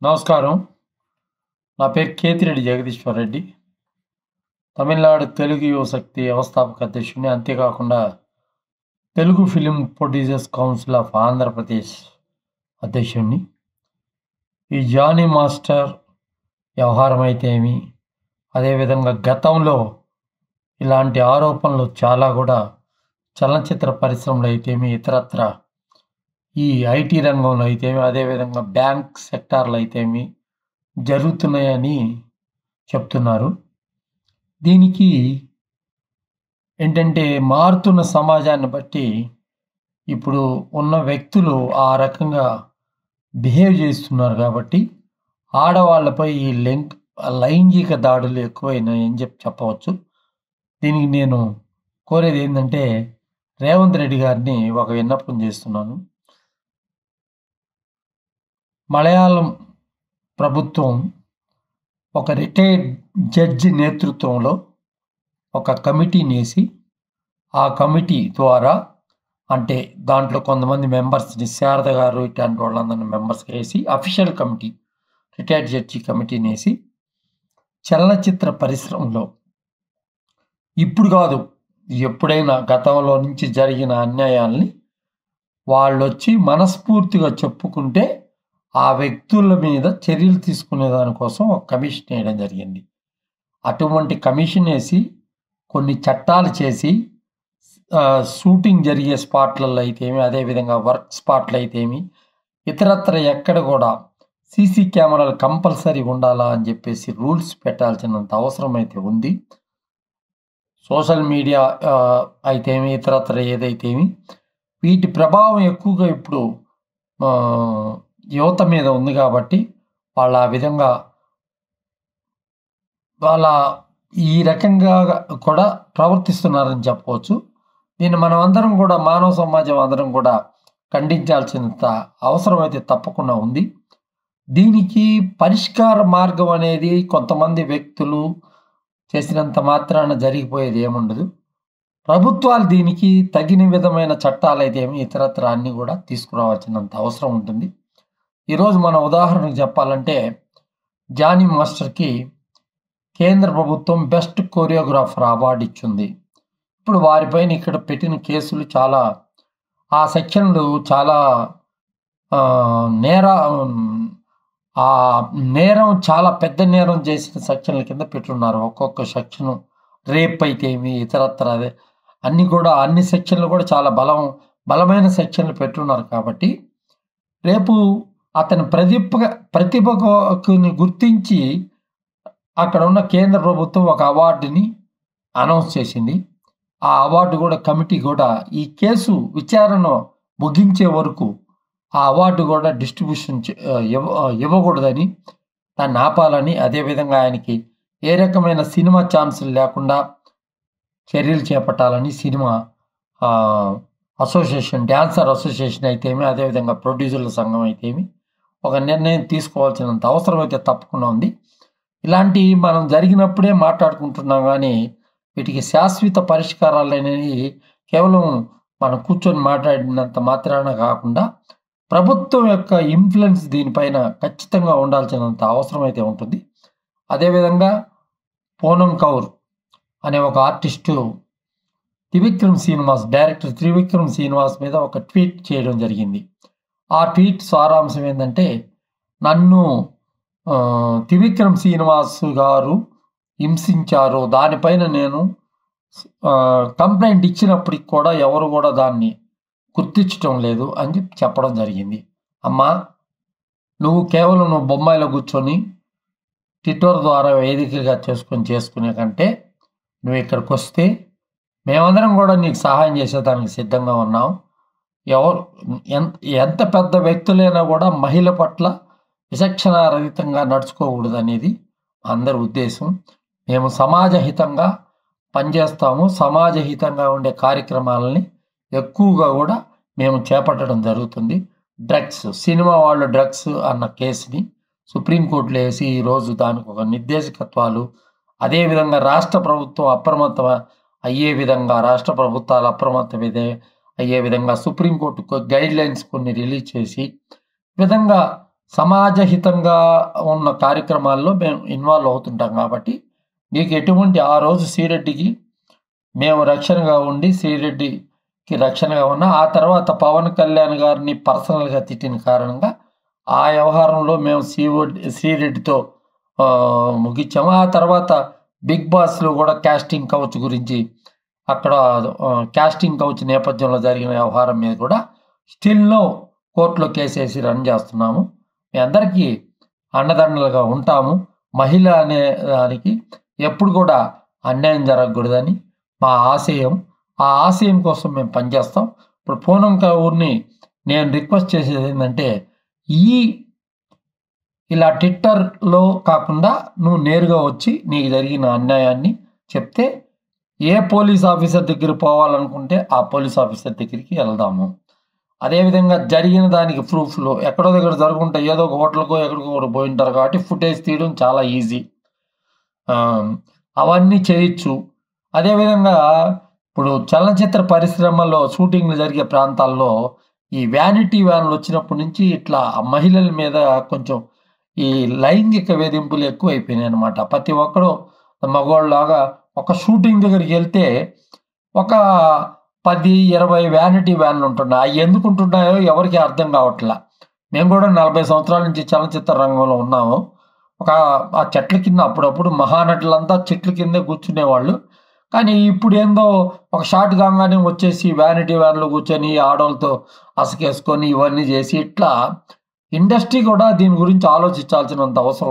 నమస్కారం. నా పేరు కేతిరెడ్డి జగదీశ్వర్ రెడ్డి. తమిళనాడు తెలుగు యువశక్తి వ్యవస్థాపక అధ్యక్షుడిని. అంతేకాకుండా Telugu film producers council of Andhra Pradesh అధ్యక్షుడిని. ఈ జానీ మాస్టర్ వ్యవహారం అయితేమి, అదేవిధంగా గతంలో ఇలాంటి ఆరోపణలు చాలా కూడా చలనచిత్ర పరిశ్రమలో అయితేమి, ఇతరత్ర ఈ ఐటీ రంగంలో అయితేమి, అదేవిధంగా బ్యాంక్ సెక్టార్లో అయితేమి జరుగుతున్నాయని చెప్తున్నారు. దీనికి ఏంటంటే, మారుతున్న సమాజాన్ని బట్టి ఇప్పుడు ఉన్న వ్యక్తులు ఆ రకంగా బిహేవ్ చేస్తున్నారు కాబట్టి ఆడవాళ్ళపై ఈ లైంగిక దాడులు ఎక్కువైనాయని చెప్పవచ్చు. దీనికి నేను కోరేది ఏంటంటే, రేవంత్ రెడ్డి గారిని ఒక విన్నపం చేస్తున్నాను. మలయాళం ప్రభుత్వం ఒక రిటైర్డ్ జడ్జి నేతృత్వంలో ఒక కమిటీని వేసి, ఆ కమిటీ ద్వారా అంటే దాంట్లో కొంతమంది మెంబర్స్ని, శారద గారు ఇట్లాంటి వాళ్ళందరినీ మెంబర్స్ వేసి అఫీషియల్ కమిటీ, రిటైర్డ్ జడ్జి కమిటీని వేసి చలనచిత్ర పరిశ్రమలో ఇప్పుడు కాదు, ఎప్పుడైనా గతంలో నుంచి జరిగిన అన్యాయాల్ని వాళ్ళు వచ్చి మనస్ఫూర్తిగా చెప్పుకుంటే ఆ వ్యక్తుల మీద చర్యలు తీసుకునే దానికోసం ఒక కమిషన్ వేయడం జరిగింది. అటువంటి కమిషన్ వేసి కొన్ని చట్టాలు చేసి షూటింగ్ జరిగే స్పాట్లలో అయితేమి, అదేవిధంగా వర్క్ స్పాట్లు అయితేమి, ఇతరత్ర ఎక్కడ కూడా సీసీ కెమెరాలు కంపల్సరీ ఉండాలా అని చెప్పేసి రూల్స్ పెట్టాల్సినంత అవసరం అయితే ఉంది. సోషల్ మీడియా అయితేమి, ఇతరత్ర ఏదైతేమి, వీటి ప్రభావం ఎక్కువగా ఇప్పుడు యువత మీద ఉంది కాబట్టి వాళ్ళ ఆ విధంగా వాళ్ళ ఈ రకంగా కూడా ప్రవర్తిస్తున్నారని చెప్పవచ్చు. దీన్ని మనం అందరం కూడా, మానవ సమాజం అందరం కూడా ఖండించాల్సినంత అవసరం అయితే తప్పకుండా ఉంది. దీనికి పరిష్కార మార్గం అనేది కొంతమంది వ్యక్తులు చేసినంత మాత్రాన జరిగిపోయేది ఏముండదు. ప్రభుత్వాలు దీనికి తగిన విధమైన చట్టాలు అయితేమి, ఇతరత్ర అన్నీ కూడా తీసుకురావాల్సినంత అవసరం ఉంటుంది. ఈరోజు మన ఉదాహరణకు చెప్పాలంటే, జానీ మాస్టర్కి కేంద్ర ప్రభుత్వం బెస్ట్ కొరియోగ్రాఫర్ అవార్డు ఇచ్చింది. ఇప్పుడు వారిపైన ఇక్కడ పెట్టిన కేసులు చాలా, ఆ సెక్షన్లు చాలా నేరం చాలా పెద్ద నేరం చేసిన సెక్షన్ల కింద పెట్టున్నారు. ఒక్కొక్క సెక్షను రేప్ అయితేమి, ఇతరత్ర అన్నీ కూడా, అన్ని సెక్షన్లు కూడా చాలా బలమైన సెక్షన్లు పెట్టున్నారు. కాబట్టి రేపు అతని ప్రతిభని గుర్తించి అక్కడ ఉన్న కేంద్ర ప్రభుత్వం ఒక అవార్డుని అనౌన్స్ చేసింది. ఆ అవార్డు కూడా కమిటీ కూడా ఈ కేసు విచారణ ముగించే వరకు ఆ అవార్డు కూడా డిస్ట్రిబ్యూషన్ ఇవ్వకూడదని, దాన్ని ఆపాలని, అదేవిధంగా ఆయనకి ఏ రకమైన సినిమా ఛాన్సులు లేకుండా చర్యలు చేపట్టాలని సినిమా అసోసియేషన్, డ్యాన్సర్ అసోసియేషన్ అయితేమి, అదేవిధంగా ప్రొడ్యూసర్ల సంఘం అయితేమి ఒక నిర్ణయం తీసుకోవాల్సినంత అవసరం అయితే తప్పకుండా ఉంది. ఇలాంటి మనం జరిగినప్పుడే మాట్లాడుకుంటున్నాం కానీ వీటికి శాశ్వత పరిష్కారాలు అనేవి కేవలం మనం కూర్చొని మాట్లాడినంత మాత్రాన కాకుండా ప్రభుత్వం యొక్క ఇన్ఫ్లుయెన్స్ దీనిపైన ఖచ్చితంగా ఉండాల్సినంత అవసరం అయితే ఉంటుంది. అదేవిధంగా పూనం కౌర్ అనే ఒక ఆర్టిస్టు డైరెక్టర్ త్రివిక్రమ్ శ్రీనివాస్ మీద ఒక ట్వీట్ చేయడం జరిగింది. ఆ ట్వీట్ సారాంశం ఏంటంటే, నన్ను త్రివిక్రమ్ శ్రీనివాస్ గారు హింసించారు, దానిపైన నేను కంప్లైంట్ ఇచ్చినప్పటికి కూడా ఎవరు కూడా దాన్ని గుర్తించడం లేదు అని చెప్పడం జరిగింది. అమ్మా, నువ్వు కేవలం బొంబాయిలో కూర్చొని ట్విట్టర్ ద్వారా వేదికగా చేసుకునే కంటే నువ్వు ఇక్కడికి వస్తే మేమందరం కూడా నీకు సహాయం చేసేదానికి సిద్ధంగా ఉన్నాం. ఎంత పెద్ద వ్యక్తులైనా కూడా మహిళ పట్ల విచక్షణారహితంగా నడుచుకోకూడదు అనేది అందరి ఉద్దేశం. మేము సమాజహితంగా పనిచేస్తాము. సమాజహితంగా ఉండే కార్యక్రమాలని ఎక్కువగా కూడా మేము చేపట్టడం జరుగుతుంది. సినిమా వాళ్ళు డ్రగ్స్ అన్న కేసుని సుప్రీంకోర్టులో వేసి ఈరోజు దానికి ఒక నిర్దేశకత్వాలు, అదేవిధంగా రాష్ట్ర ప్రభుత్వం అయ్యే విధంగా, రాష్ట్ర ప్రభుత్వాలు అయ్యే విధంగా సుప్రీంకోర్టు గైడ్ లైన్స్ కొన్ని రిలీజ్ చేసి, ఈ విధంగా సమాజహితంగా ఉన్న కార్యక్రమాల్లో మేము ఇన్వాల్వ్ అవుతుంటాం కాబట్టి మీకు ఎటువంటి ఆ రోజు శ్రీరెడ్డికి మేము రక్షణగా ఉండి శ్రీరెడ్డికి రక్షణగా ఉన్న ఆ తర్వాత పవన్ కళ్యాణ్ గారిని పర్సనల్గా తిట్టిన కారణంగా ఆ వ్యవహారంలో మేము శ్రీరెడ్డితో ముగించాము. ఆ తర్వాత బిగ్ బాస్లో కూడా క్యాస్టింగ్ కౌచ్ గురించి అక్కడ క్యాస్టింగ్ కౌచ్ నేపథ్యంలో జరిగిన వ్యవహారం మీద కూడా స్టిల్లో కోర్టులో కేసేసి రన్ చేస్తున్నాము. మీ అందరికీ అండదండలుగా ఉంటాము. మహిళ అనే దానికి ఎప్పుడు కూడా అన్యాయం జరగకూడదని మా ఆశయం. ఆ ఆశయం కోసం మేము పనిచేస్తాం. ఇప్పుడు పూనం కపూర్ని నేను రిక్వెస్ట్ చేసేది ఏంటంటే ఇలా ట్విట్టర్లో కాకుండా నువ్వు నేరుగా వచ్చి నీకు జరిగిన అన్యాయాన్ని చెప్తే ఏ పోలీస్ ఆఫీసర్ దగ్గర పోవాలనుకుంటే ఆ పోలీస్ ఆఫీసర్ దగ్గరికి వెళ్దాము. అదేవిధంగా జరిగిన దానికి ప్రూఫ్లు ఎక్కడో దగ్గర జరుగుంటాయి, ఏదో ఒక హోటల్కో ఎక్కడికో పోయింటారు కాబట్టి ఫుటేజ్ తీయడం చాలా ఈజీ, అవన్నీ చేయొచ్చు. అదేవిధంగా ఇప్పుడు చలనచిత్ర పరిశ్రమలో షూటింగ్లు జరిగే ప్రాంతాల్లో ఈ వ్యానిటీ వ్యాన్లు వచ్చినప్పటి నుంచి ఇట్లా మహిళల మీద కొంచెం ఈ లైంగిక వేధింపులు ఎక్కువైపోయినాయి అనమాట. ప్రతి ఒక్కరు మగవాళ్ళలాగా ఒక షూటింగ్ దగ్గరికి వెళ్తే ఒక 10-20 వ్యానిటీ వ్యాన్లు ఉంటున్నాయి. అవి ఎందుకు ఉంటున్నాయో ఎవరికి అర్థం కావట్లా. మేము కూడా 40 సంవత్సరాల నుంచి చలనచిత్ర రంగంలో ఉన్నాము. ఆ చెట్ల కింద అప్పుడప్పుడు మహానటులంతా చెట్ల కిందే కూర్చునేవాళ్ళు. కానీ ఇప్పుడు ఏందో ఒక షాట్ కాగానే వచ్చేసి వ్యానిటీ వ్యాన్లో కూర్చొని ఆడవాళ్ళతో అసకేసుకొని ఇవన్నీ చేసి ఇట్లా ఇండస్ట్రీ కూడా దీని గురించి ఆలోచించాల్సినంత అవసరం ఉంది.